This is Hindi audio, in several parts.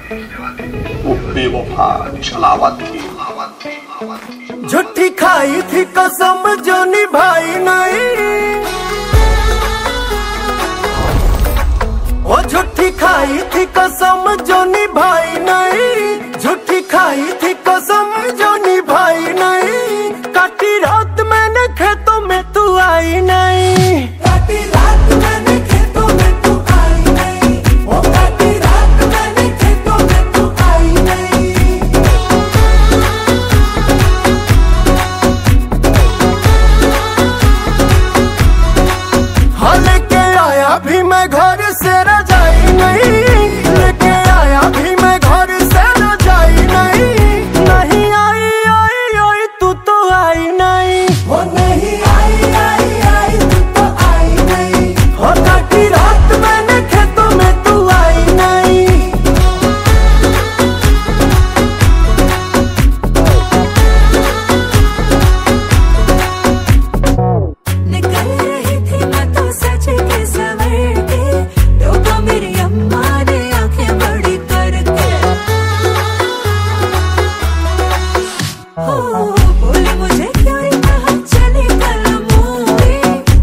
वो बेवफा छलावत थी। झूठी खाई थी कसम जो निभाई नहीं, वो झूठी खाई थी कसम जो निभाई नहीं, झूठी खाई थी कसम जो निभाई नहीं। काटी रात मैंने खेतों में तू आई नहीं, काटी रात मैंने खेतों में तू आई नहीं, वो काटी रात मैंने खेतों में तू आई नहीं। हाँ लेके आया भी मैं घर से रजाई नहीं, लेके आया भी मैं घर से रजाई नहीं। नहीं आई आई आई तू तो आई नहीं, वो नहीं आई आई आई तू तो आई नहीं। हो काटी रात मैंने खेतों में तू आई नहीं। निकल रही थी मैं तो सच के सवर के, टोका मेरी अम्मा ने आंखें बड़ी करके। हो बोले मुझे क्यों रे कहा चली कल मूवी,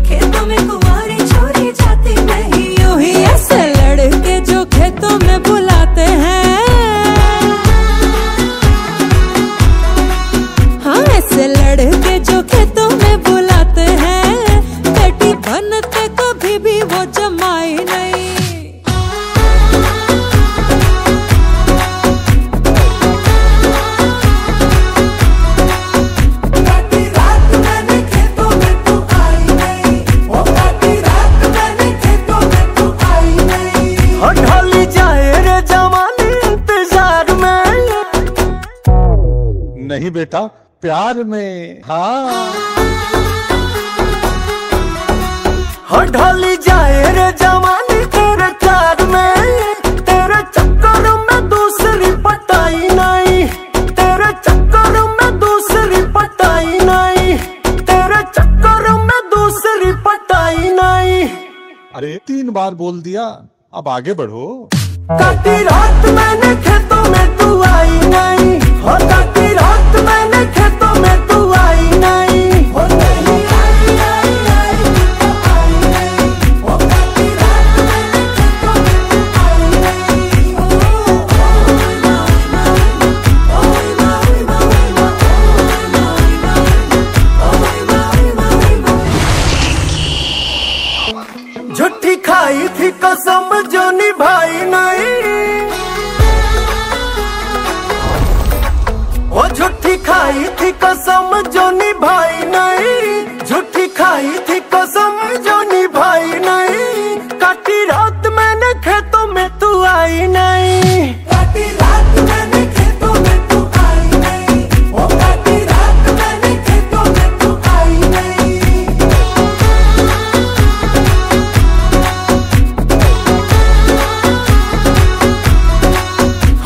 खेतों में कुंवारी छोरी जाती नहीं यूं ही। ऐसे लड़के जो खेतों में बुलाते हैं, हाँ ऐसे लड़के जो खेतों में बुलाते हैं, बेटी बनते कभी भी वो जमाई नहीं। काटी रात मैंने खेतों में तू आई नहीं, वो काटी रात मैंने खेतों में तू आई नहीं। हो ढली जाए रे जवानी इंतजार में, नहीं बेटा प्यार में। हाँ हो ढली जाए रे जवानी तेरे प्यार में। तेरे चक्कर में दूसरी पटाई नहीं, तेरे चक्कर में दूसरी पटाई नहीं, तेरे चक्कर में दूसरी पटाई नहीं। अरे 3 बार बोल दिया, अब आगे बढ़ो। काटी रात मैंने खेतों में तू आई नहीं, हो काटी रात मैंने खेतों में तू आई नहीं। हो नहीं आई आई आई तू तो आई नहीं, हो काटी रात मैंने खेतों में तू आई नहीं। झूठी खाई थी कसम जो निभाई नहीं, वो झूठी खाई थी कसम जो निभाई नहीं, झूठी खाई थी कसम जो निभाई नहीं। काटी रात मैंने खेतों में तू आई नहीं, काटी रात मैंने खेतों में तू आई नहीं, वो काटी रात मैंने खेतों में तू आई नहीं।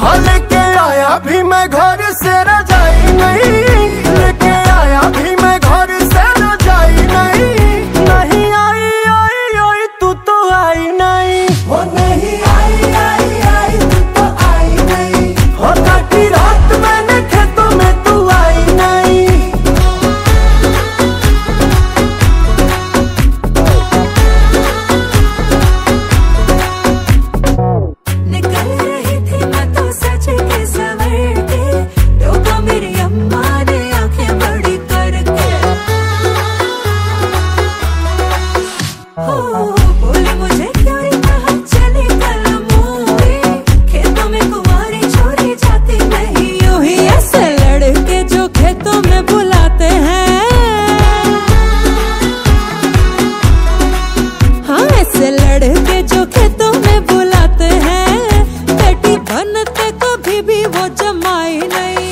हाँ लेके आया भी मैं घर से रजाई नहीं, लेके आया भी मैं घर से रजाई नहीं। नहीं आई आई आई तू तो आई नहीं, वो नहीं आई आई आई तू तो आई नहीं। हो काटी रात मैंने खेतों में तू आई नहीं। निकल रही थी मैं तो सच के सवर के, टोका मेरी अम्मा ने आंखें बड़ी करके। हो बोले मुझे क्यों रे कहा चली कल मूवी, खेतों में कुंवारी छोरी जाती नहीं यूं ही। ऐसे लड़के जो खेतों में बुलाते हैं, हाँ ऐसे लड़के जो खेतों में बुलाते हैं, बेटी बनते कभी भी वो जमाई नहीं।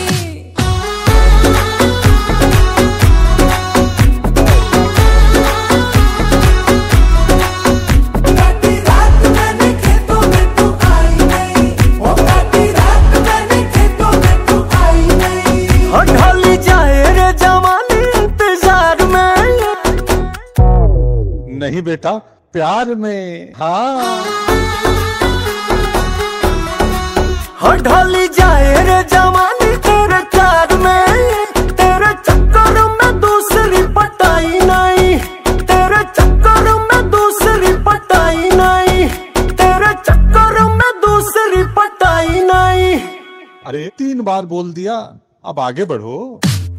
काटी रात मैंने खेतों में तू आई नहीं, वो काटी रात मैंने खेतों में तू आई नहीं। हो ढली जाए रे जवानी इंतजार में, नहीं बेटा प्यार में। हाँ हो ढली जाए रे जवानी तेरे प्यार में, तेरे चक्कर में दूसरी पटाई नहीं, तेरे चक्कर में दूसरी पटाई नहीं, तेरे चक्कर में दूसरी पटाई नहीं। अरे 3 बार बोल दिया, अब आगे बढ़ो।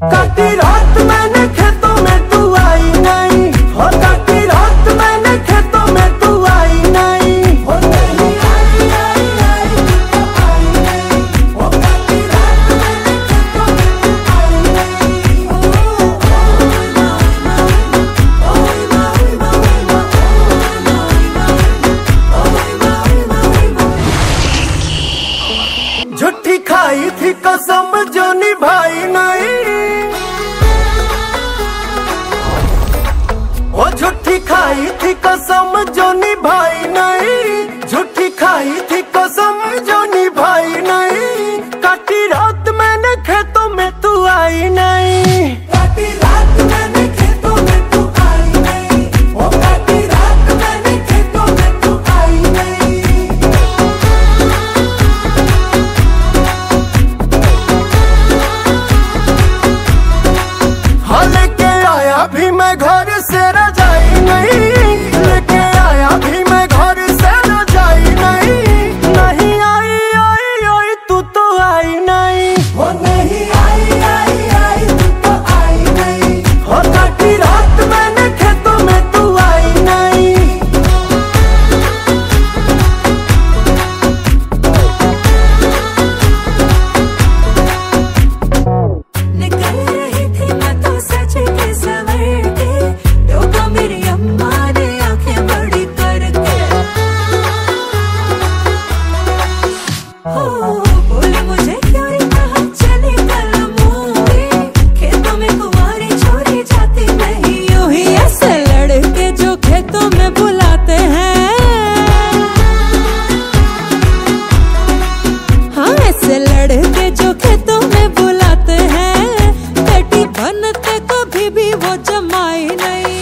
काटी रात मैंने खेतों में तू आई नहीं, हो काटी रात मैंने खेतों में तू आई नहीं, हो नहीं आई आई आई तू तो आई नहीं, हो काटी रात मैंने खेतों में तू आई नहीं। झूठी खाई थी कसम जो निभाई नहीं, वो झूठी खाई थी कसम जो निभाई नहीं, झूठी खाई थी कसम जो निभाई नहीं। काटी रात मैंने खेतों में तू आई नहीं, काटी रात मैंने खेतों में तू आई नहीं, वो काटी रात मैंने खेतों में तू आई नहीं। हाँ लेके आया भी मैं घर से रजाई नहीं, लेके आया भी मैं घर से रजाई नहीं, नहीं आई आई आई तू तो आई नहीं, वो नहीं आई आई आई तू तो आई नहीं, हो काटी रात मैंने खेतों में तू आई नहीं। निकल रही थी मैं तो सच के सवर के, टोका मेरी अम्मा ने आंखें बड़ी करके। हो बोले मुझे क्यों रे कहा चली कल मूवी, खेतों में कुंवारी छोड़ी जाती नहीं यूं ही, ऐसे लड़के जो खेतों में बुलाते हैं। हाँ ऐसे लड़के जो खेतों में बुलाते हैं, बेटी बनते कभी भी वो जमाई नहीं।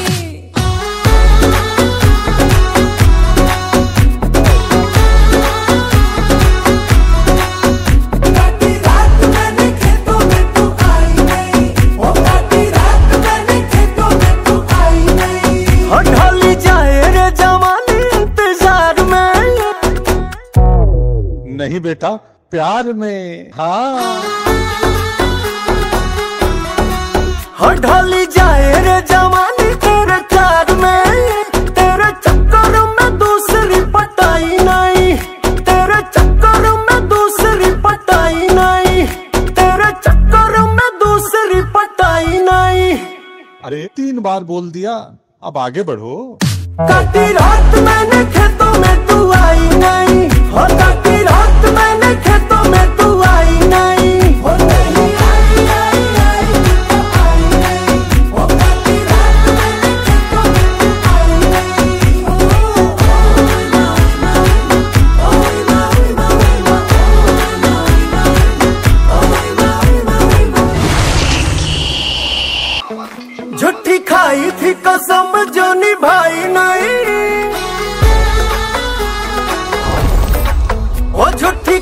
काटी रात मैंने खेतों में तू आई नहीं, वो काटी रात मैंने खेतों में तू आई नहीं। हो ढली जाए रे जवानी इंतजार में, नहीं बेटा, प्यार में। हाँ हो ढली जाए रे जवानी तेरे प्यार में, तेरे चक्कर में दूसरी पटाई नहीं, तेरे चक्कर में दूसरी पटाई नहीं, तेरे चक्कर में दूसरी पटाई नहीं। अरे 3 बार बोल दिया, अब आगे बढ़ो। काटी रात मैंने खेतों में तू आई नहीं, हो काटी रात मैंने खेतों में तू आई नहीं, हो नहीं आई आई आई तू तो आई नहीं, हो काटी रात मैंने खेतों में तू आई नहीं। झूठी खाई थी कसम जो निभाई नहीं, वो झूठी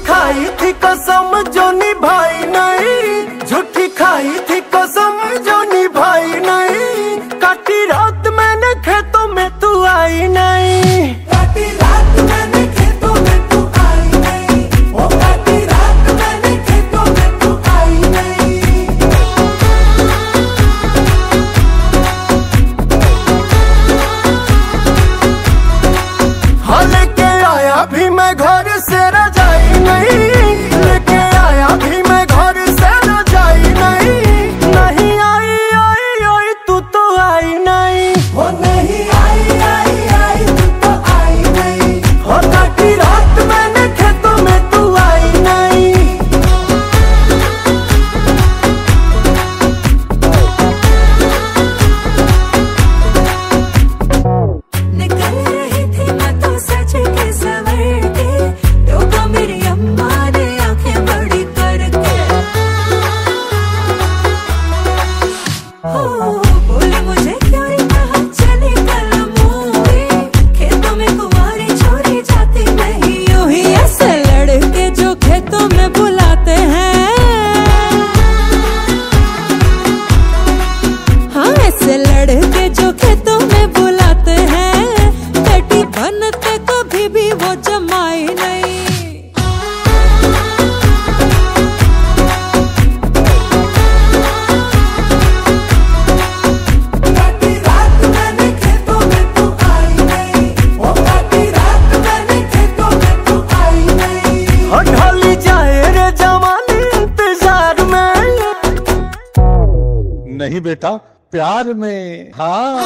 नहीं बेटा, प्यार में। हाँ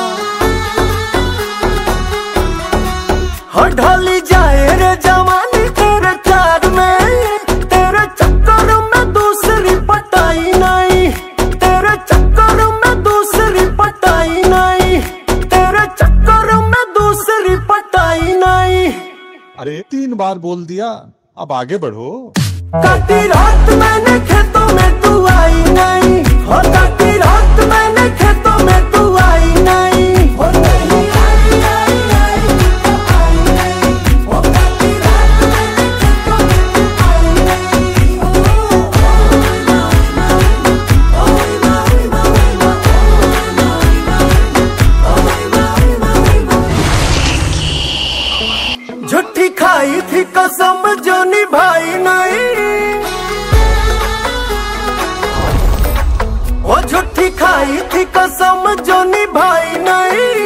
ढली जाए रे जवानी तेरे प्यार में, तेरे चक्कर में दूसरी पटाई नहीं, तेरे चक्कर में दूसरी पटाई नहीं, तेरे चक्कर में दूसरी पटाई नहीं। अरे 3 बार बोल दिया, अब आगे बढ़ो। काटी रात मैंने खेतों में तू आई नहीं, हो काटी रात मैंने खेतों में तू आई नहीं, हो नहीं आई आई आई तू आई नहीं, हो काटी रात मैंने खेतों में तू आई नहीं। झूठी खाई थी कसम जो निभाई नहीं, वो झूठी खाई थी कसम जो निभाई नहीं।